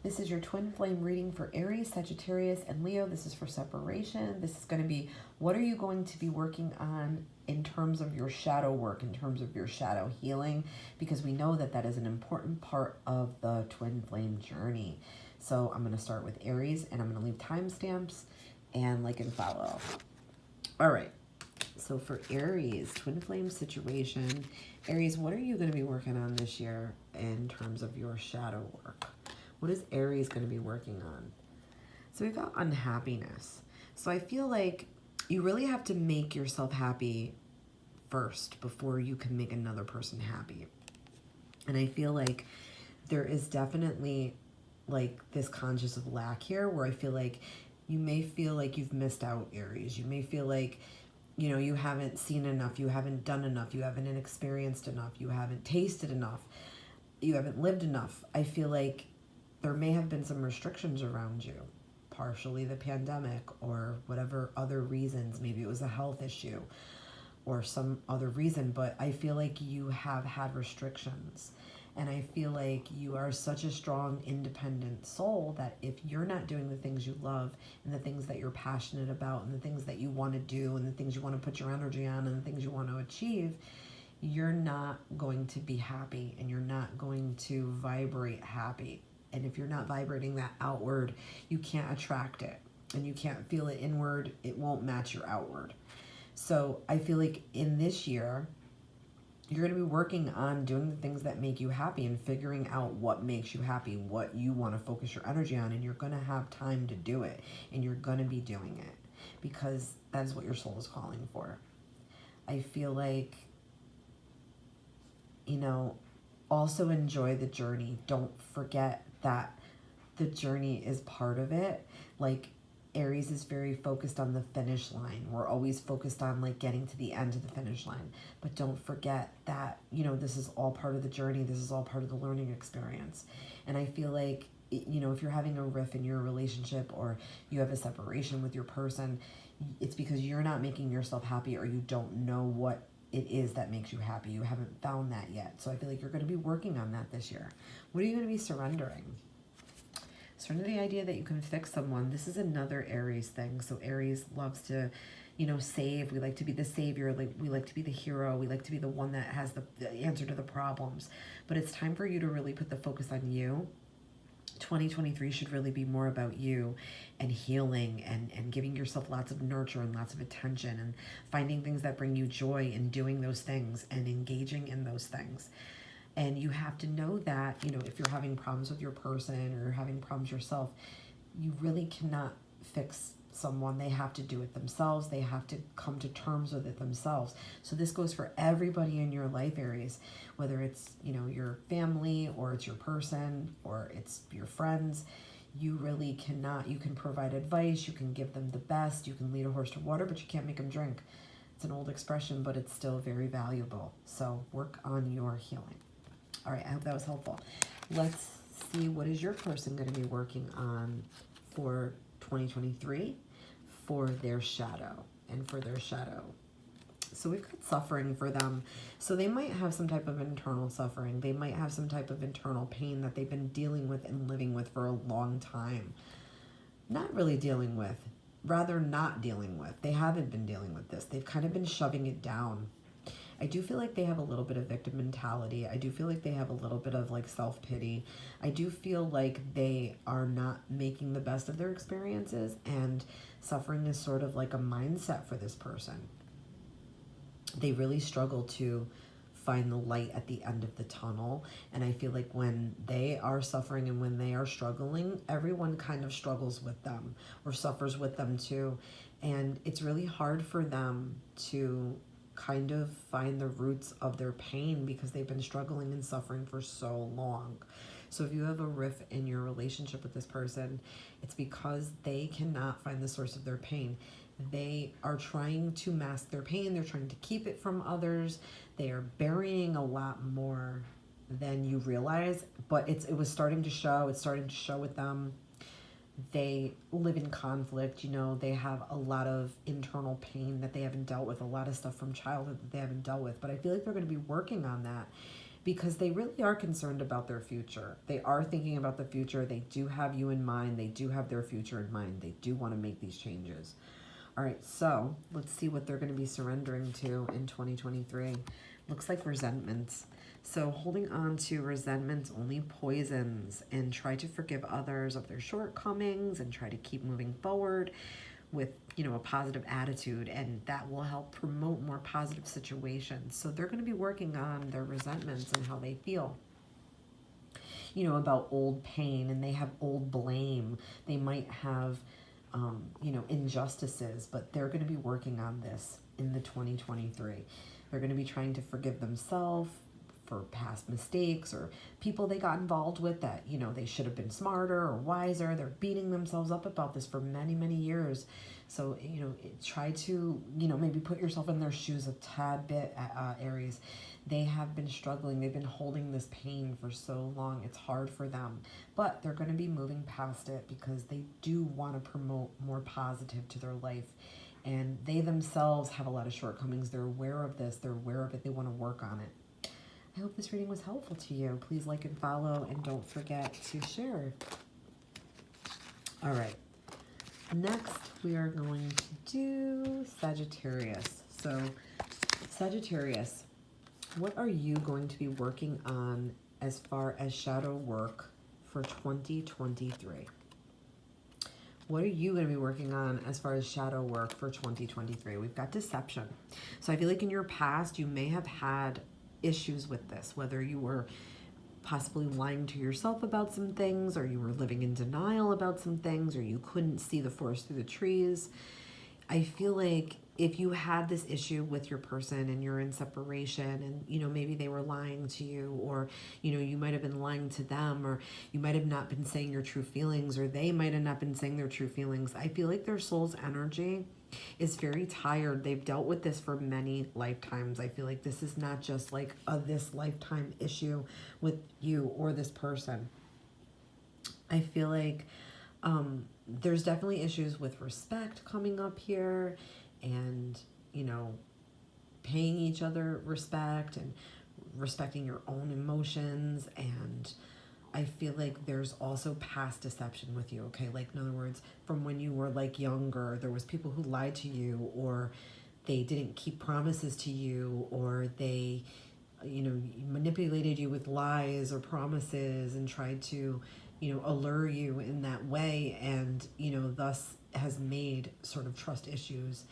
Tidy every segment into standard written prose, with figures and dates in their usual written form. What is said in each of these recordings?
This is your twin flame reading for Aries, Sagittarius, and Leo. This is for separation. This is going to be, what are you going to be working on in terms of your shadow work, in terms of your shadow healing? Because we know that that is an important part of the twin flame journey. So I'm going to start with Aries, and I'm going to leave timestamps and like and follow. All right. So for Aries, twin flame situation. Aries, what are you going to be working on this year in terms of your shadow work? What is Aries going to be working on? So we've got unhappiness. So I feel like you really have to make yourself happy first before you can make another person happy. And I feel like there is definitely like this conscious of lack here, where I feel like you may feel like you've missed out, Aries. You may feel like, you know, you haven't seen enough, you haven't done enough, you haven't experienced enough, you haven't tasted enough, you haven't lived enough. I feel like there may have been some restrictions around you, partially the pandemic or whatever other reasons. Maybe it was a health issue or some other reason, but I feel like you have had restrictions. And I feel like you are such a strong, independent soul that if you're not doing the things you love and the things that you're passionate about and the things that you want to do and the things you want to put your energy on and the things you want to achieve, you're not going to be happy and you're not going to vibrate happy. And if you're not vibrating that outward, you can't attract it. And you can't feel it inward, it won't match your outward. So I feel like in this year, you're going to be working on doing the things that make you happy and figuring out what makes you happy, what you want to focus your energy on, and you're going to have time to do it, and you're going to be doing it because that's what your soul is calling for. I feel like, you know, also enjoy the journey. Don't forget that the journey is part of it. Like, Aries is very focused on the finish line. We're always focused on like getting to the end of the finish line. But don't forget that, you know, this is all part of the journey. This is all part of the learning experience. And I feel like, you know, if you're having a rift in your relationship or you have a separation with your person, it's because you're not making yourself happy or you don't know what it is that makes you happy. You haven't found that yet. So I feel like you're going to be working on that this year. What are you going to be surrendering? Surrender the idea that you can fix someone. This is another Aries thing. So Aries loves to, you know, save. We like to be the savior. Like, we like to be the hero. We like to be the one that has the answer to the problems. But it's time for you to really put the focus on you. 2023 should really be more about you and healing and giving yourself lots of nurture and lots of attention and finding things that bring you joy and doing those things and engaging in those things. And you have to know that, you know, if you're having problems with your person or you're having problems yourself, you really cannot fix someone. They have to do it themselves. They have to come to terms with it themselves. So this goes for everybody in your life, Aries, whether it's, you know, your family or it's your person or it's your friends. You really cannot. You can provide advice. You can give them the best. You can lead a horse to water, but you can't make them drink. It's an old expression, but it's still very valuable. So work on your healing. All right, I hope that was helpful. Let's see, what is your person going to be working on for 2023 for their shadow and for their shadow. So we've got suffering for them. So they might have some type of internal suffering. They might have some type of internal pain that they've been dealing with and living with for a long time. Not really dealing with, rather not dealing with. They haven't been dealing with this. They've kind of been shoving it down. I do feel like they have a little bit of victim mentality. I do feel like they have a little bit of like self-pity. I do feel like they are not making the best of their experiences, and suffering is sort of like a mindset for this person. They really struggle to find the light at the end of the tunnel. And I feel like when they are suffering and when they are struggling, everyone kind of struggles with them or suffers with them too. And it's really hard for them to kind of find the roots of their pain because they've been struggling and suffering for so long. So if you have a rift in your relationship with this person, it's because they cannot find the source of their pain. They are trying to mask their pain. They're trying to keep it from others. They are burying a lot more than you realize, but it was starting to show. It's starting to show with them. They live in conflict, you know, they have a lot of internal pain that they haven't dealt with, a lot of stuff from childhood that they haven't dealt with, but I feel like they're going to be working on that. because they really are concerned about their future. They are thinking about the future. They do have you in mind. They do have their future in mind. They do want to make these changes. All right, so let's see what they're going to be surrendering to in 2023. Looks like resentments. So holding on to resentments only poisons, and try to forgive others of their shortcomings and try to keep moving forward with, a positive attitude, and that will help promote more positive situations. So they're going to be working on their resentments and how they feel, about old pain, and they have old blame. They might have, injustices, but they're going to be working on this in the 2023. They're going to be trying to forgive themselves for past mistakes or people they got involved with that, they should have been smarter or wiser. They're beating themselves up about this for many, many years. So, try to, maybe put yourself in their shoes a tad bit, Aries. They have been struggling. They've been holding this pain for so long. It's hard for them, but they're going to be moving past it because they do want to promote more positive to their life. And they themselves have a lot of shortcomings. They're aware of this. They're aware of it. They want to work on it. I hope this reading was helpful to you. Please like and follow, and don't forget to share. All right. Next, we are going to do Sagittarius. So, Sagittarius, what are you going to be working on as far as shadow work for 2023? What are you going to be working on as far as shadow work for 2023? We've got deception. So I feel like in your past, you may have had issues with this, whether you were possibly lying to yourself about some things, or you were living in denial about some things, or you couldn't see the forest through the trees. I feel like if you had this issue with your person and you're in separation and, maybe they were lying to you, or, you might have been lying to them, or you might have not been saying your true feelings, or they might have not been saying their true feelings. I feel like their soul's energy is very tired. They've dealt with this for many lifetimes. I feel like this is not just like this lifetime issue with you or this person. I feel like there's definitely issues with respect coming up here, and, paying each other respect and respecting your own emotions. And I feel like there's also past deception with you, okay? Like, in other words, from when you were like younger, there was people who lied to you, or they didn't keep promises to you, or they, manipulated you with lies or promises and tried to, allure you in that way, and, thus has made sort of trust issues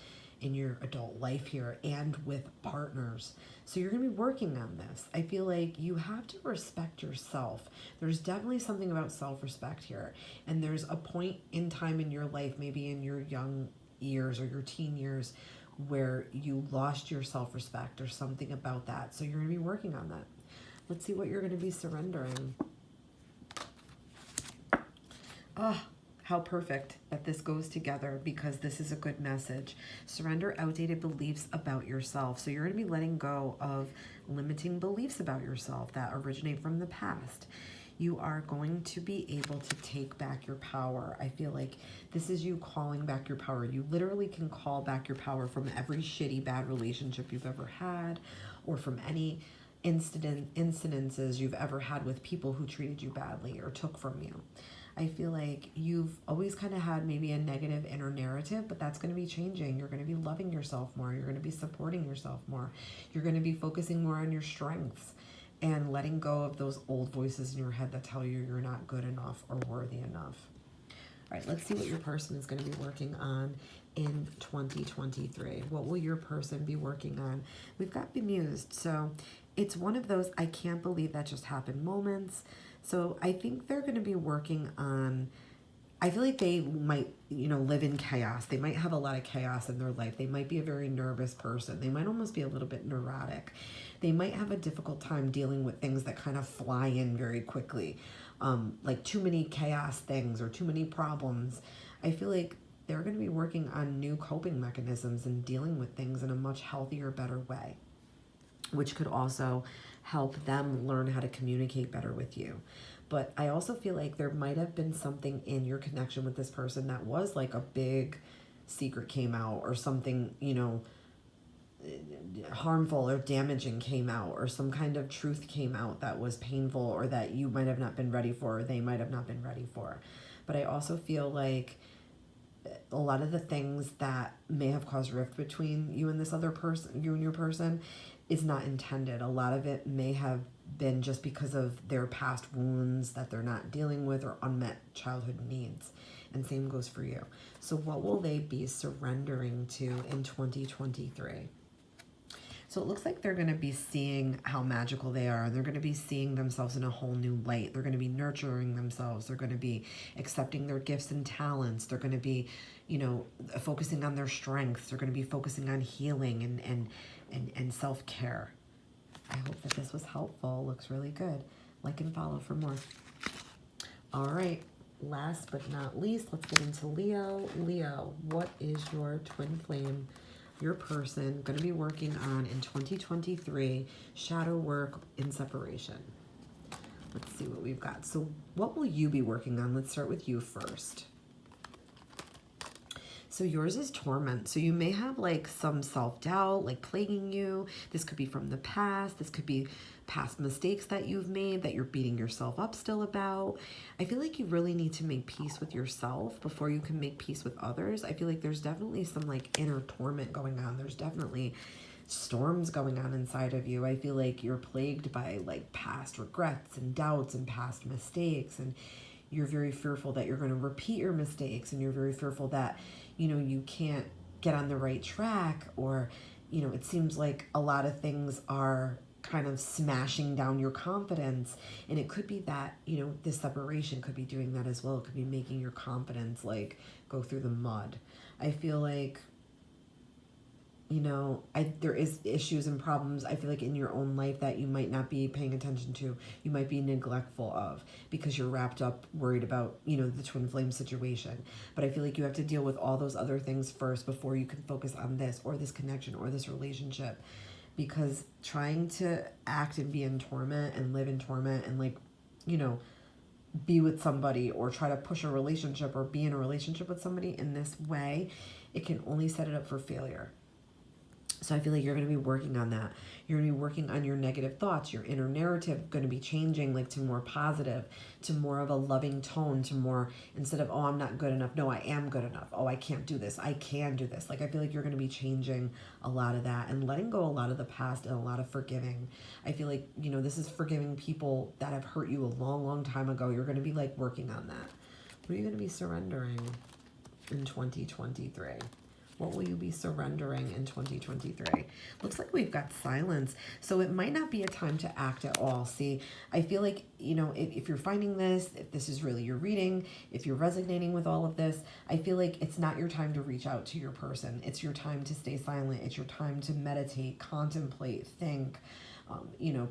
in your adult life here and with partners. So you're going to be working on this. I feel like you have to respect yourself. There's definitely something about self-respect here. And there's a point in time in your life, maybe in your young years or your teen years, where you lost your self-respect or something about that. So you're going to be working on that. Let's see what you're going to be surrendering. How perfect that this goes together, because this is a good message. Surrender outdated beliefs about yourself. So you're going to be letting go of limiting beliefs about yourself that originate from the past. You are going to be able to take back your power. I feel like this is you calling back your power. You literally can call back your power from every shitty, bad relationship you've ever had, or from any incidences you've ever had with people who treated you badly or took from you. I feel like you've always kind of had maybe a negative inner narrative, but that's going to be changing. You're going to be loving yourself more. You're going to be supporting yourself more. You're going to be focusing more on your strengths and letting go of those old voices in your head that tell you you're not good enough or worthy enough. All right, let's see what your person is going to be working on in 2023. What will your person be working on? We've got bemused. So it's one of those I can't believe that just happened moments. So I think they're going to be working on, I feel like they might, live in chaos. They might have a lot of chaos in their life. They might be a very nervous person. They might almost be a little bit neurotic. They might have a difficult time dealing with things that kind of fly in very quickly, like too many chaos things or too many problems. I feel like they're going to be working on new coping mechanisms and dealing with things in a much healthier, better way, which could also help them learn how to communicate better with you. But I also feel like there might have been something in your connection with this person that was like a big secret came out, or something, harmful or damaging came out, or some kind of truth came out that was painful, or that you might have not been ready for, or they might have not been ready for. But I also feel like a lot of the things that may have caused rift between you and this other person, you and your person, is not intended. A lot of it may have been just because of their past wounds that they're not dealing with, or unmet childhood needs. And same goes for you. So what will they be surrendering to in 2023? So it looks like they're going to be seeing how magical they are. They're going to be seeing themselves in a whole new light. They're going to be nurturing themselves. They're going to be accepting their gifts and talents. They're going to be, focusing on their strengths. They're going to be focusing on healing and self-care. I hope that this was helpful. Looks really good. Like and follow for more. All right. Last but not least, let's get into Leo. Leo, what is your twin flame, your person, going to be working on in 2023, shadow work in separation? Let's see what we've got. So what will you be working on? Let's start with you first. So yours is torment. So you may have like some self-doubt like plaguing you. This could be from the past. This could be past mistakes that you've made that you're beating yourself up still about. I feel like you really need to make peace with yourself before you can make peace with others. I feel like there's definitely some like inner torment going on. There's definitely storms going on inside of you. I feel like you're plagued by like past regrets and doubts and past mistakes, and you're very fearful that you're going to repeat your mistakes, and you're very fearful that, you can't get on the right track, or, it seems like a lot of things are kind of smashing down your confidence. And it could be that, this separation could be doing that as well. It could be making your confidence like go through the mud. I feel like, there is issues and problems, I feel like, in your own life that you might not be paying attention to, you might be neglectful of, because you're wrapped up, worried about, the twin flame situation. But I feel like you have to deal with all those other things first before you can focus on this, or this connection, or this relationship. Because trying to act and be in torment and live in torment and be with somebody, or try to push a relationship or be in a relationship with somebody in this way, it can only set it up for failure. So I feel like you're going to be working on that. You're going to be working on your negative thoughts, your inner narrative going to be changing like to more positive, to more of a loving tone, to more, instead of, oh, I'm not good enough. No, I am good enough. Oh, I can't do this. I can do this. Like, I feel like you're going to be changing a lot of that and letting go a lot of the past and a lot of forgiving. I feel like, this is forgiving people that have hurt you a long, long time ago. You're going to be like working on that. What are you going to be surrendering in 2023? What will you be surrendering in 2023? Looks like we've got silence. So it might not be a time to act at all. See, I feel like, if you're finding this, if this is really your reading, if you're resonating with all of this, I feel like it's not your time to reach out to your person. It's your time to stay silent. It's your time to meditate, contemplate, think,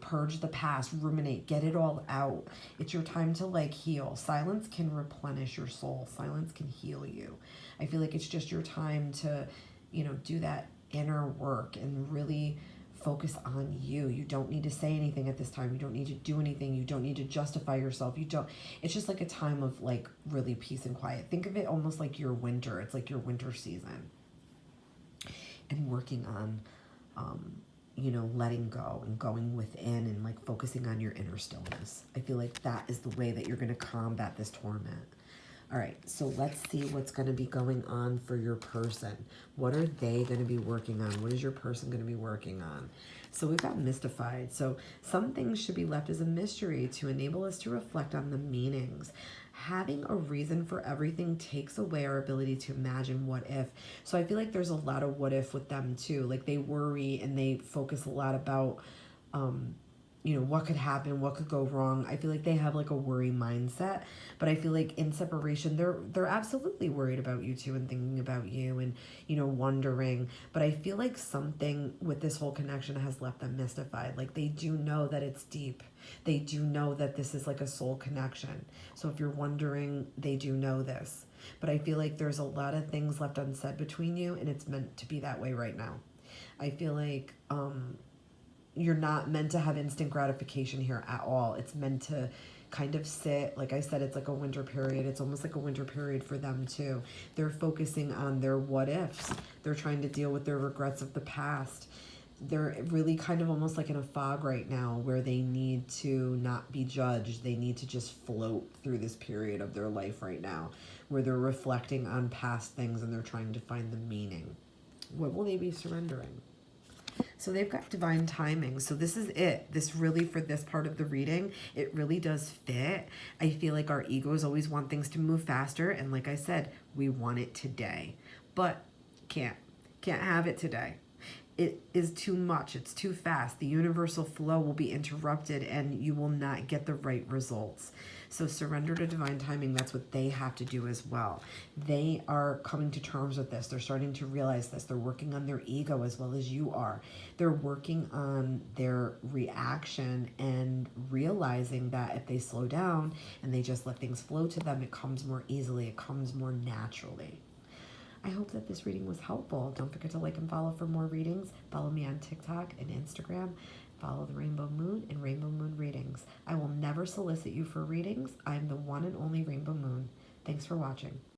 purge the past, ruminate, get it all out. It's your time to heal. Silence can replenish your soul. Silence can heal you. I feel like it's just your time to, do that inner work and really focus on you. You don't need to say anything at this time. You don't need to do anything. You don't need to justify yourself. It's just like a time of really peace and quiet. Think of it almost like your winter. It's like your winter season. And working on, letting go and going within and focusing on your inner stillness. I feel like that is the way that you're going to combat this torment. All right, so let's see what's going to be going on for your person. What are they going to be working on? What is your person going to be working on? So we've got mystified. So some things should be left as a mystery to enable us to reflect on the meanings. Having a reason for everything takes away our ability to imagine what if. So I feel like there's a lot of what if with them too. They worry and they focus a lot about, what could happen, what could go wrong. I feel like they have a worry mindset, but I feel like in separation, they're absolutely worried about you too and thinking about you and, wondering. But I feel like something with this whole connection has left them mystified. They do know that it's deep. They do know that this is a soul connection. So if you're wondering, they do know this. But I feel like there's a lot of things left unsaid between you, and it's meant to be that way right now. I feel like, you're not meant to have instant gratification here at all. It's meant to kind of sit. Like I said, it's like a winter period. It's almost like a winter period for them too. They're focusing on their what ifs. They're trying to deal with their regrets of the past. They're really kind of almost like in a fog right now where they need to not be judged. They need to just float through this period of their life right now where they're reflecting on past things and they're trying to find the meaning. What will they be surrendering? So they've got divine timing. So this is it. This really, for this part of the reading, it really does fit. I feel like our egos always want things to move faster. And like I said, we want it today. But can't have it today. It is too much. It's too fast. The universal flow will be interrupted and you will not get the right results. So surrender to divine timing. That's what they have to do as well. They are coming to terms with this. They're starting to realize this. They're working on their ego as well as you are. They're working on their reaction and realizing that if they slow down and they just let things flow to them, it comes more easily. It comes more naturally. I hope that this reading was helpful. Don't forget to like and follow for more readings. Follow me on TikTok and Instagram. Follow the Rainbow Moon and Rainbow Moon readings. I will never solicit you for readings. I am the one and only Rainbow Moon. Thanks for watching.